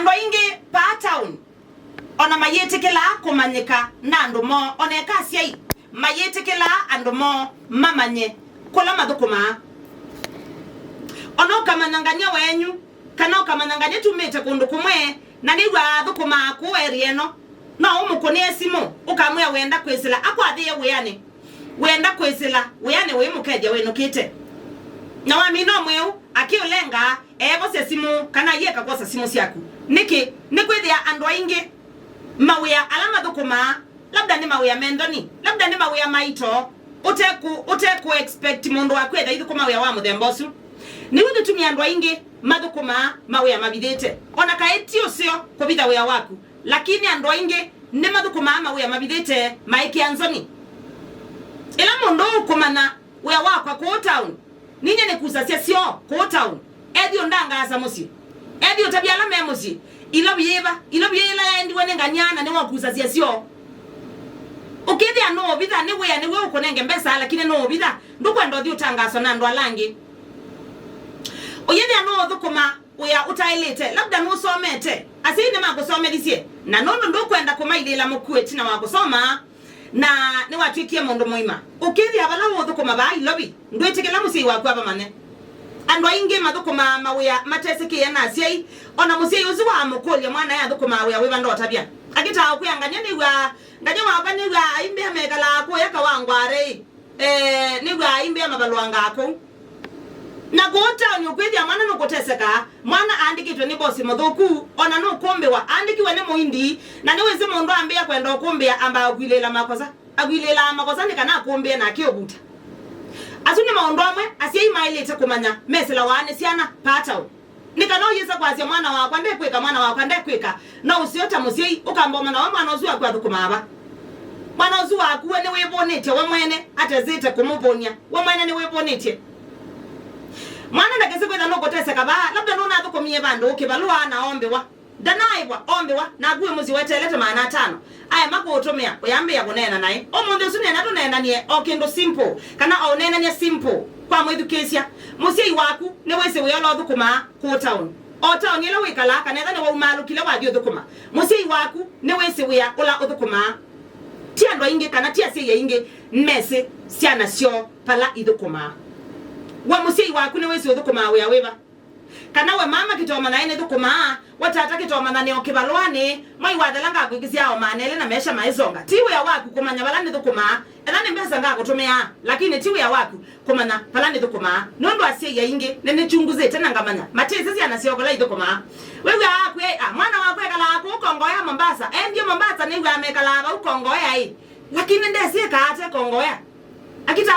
ando ingi pa town ona mayetekela kumanyika nando mo oneka siai mayetekela ando mo mamanye kola madukuma ono kamananganya wenyu kana kamananganya tumete kundu kumwe na niwa thukuma ku erieno na umukone esimo ukamwe wenda kwesela akwathie weyane wenda kwesela weyane we mukeja we nukite na wamino mweu akiulenga ebo sesimu kana yeka kosa simu siaku niki nikwithia andwa ingi mawia alama thukuma labda ni mawia mendoni labda ni mawia maito uteku expect mundu akwetha ithukuma wia wa muthembosu ni withu tumia andwa ingi mathukuma mawia mabithite ona kaeti ucio kubitha wia waku lakini andwa ingi ni mathukuma mawia mabithite maiki anzoni ila mundu kumana wia wakwa ku town ninye ne kusasia sio ku town edio ndanga musi edio tabiala memusi ilo biela ndi wone nganyana ne wakusasia sio ukithia no bitha ni wia ni we ukonenge mbesa lakini no bitha ndukwenda thi utangaso na ndo alangi oyethia no thukuma wia utailete labda no somete asini magusomelisie na nondo ndukwenda kumailila mukueti na wagusoma na ni watwikie mundu muima ukithia bala thukuma ba ilobi ndwetikela musi wakwa bamane andwa ingi mathukuma mawia mateseke na asiai ona musi yuzi wa mukolia mwana ya thukuma wia wiba ndo tabia akita okuyanganya ni wa nganya wa bani wa imbe megala ko yaka wangware ni wa imbe mabalwanga ako na gota nyukwithia mwana no goteseka mwana andikitwe ni bosi muthuku ona no kombewa andikiwe ni muindi na ni wese mundu ambia kwenda kumbia amba agwilela makosa ni kana kumbia na kiobuta asuni maundu amwe asiai mailete kumanya mesela wane siana patao nikano yesa kwasia mwana wa kwande kweka mwana wa kwande kweka na usiota musiei ukamba mwana wa mwana ozuwa kwa thukumaba mwana ozuwa kuwe ni webonete we mwene atezete kumuponya we mwene ni webonete mwana ndakese kwenda no goteseka ba labda nona thukumie bandu ukibalwa na ombewa danaibwa ombewa na guwe muzi wetelete maana 5 aya mako utumia uyambe ya kunena naye omundu usunena tunena nie okindu simple kana onena nie simple kwa mwithu kesia musei waku ne wese weyolo thukuma ku town o town ile wikala kana ethane wa umalu kile wa dio thukuma musei waku ne wese weya ola uthukuma tia ndo inge kana tia sei inge mese siana sio pala ithukuma wa musei waku ne wese uthukuma weya weba kana we mama kitoma na ine thukuma watata kitoma na ne okibalwane mai wathalanga kwigisia o manele na mesha maizonga tiwe ya waku kumanya balani thukuma ethane mbesa nga gutumia lakini tiwe ya waku kumana palani thukuma nondo asie ya inge nene chunguze tena ngamanya matese si anasiogola ithukuma wewe akwe mwana wakwe kala ku kongoya Mombasa ndio Mombasa ni we amekala ba ukongoya lakini ndesi kaate kongoya akita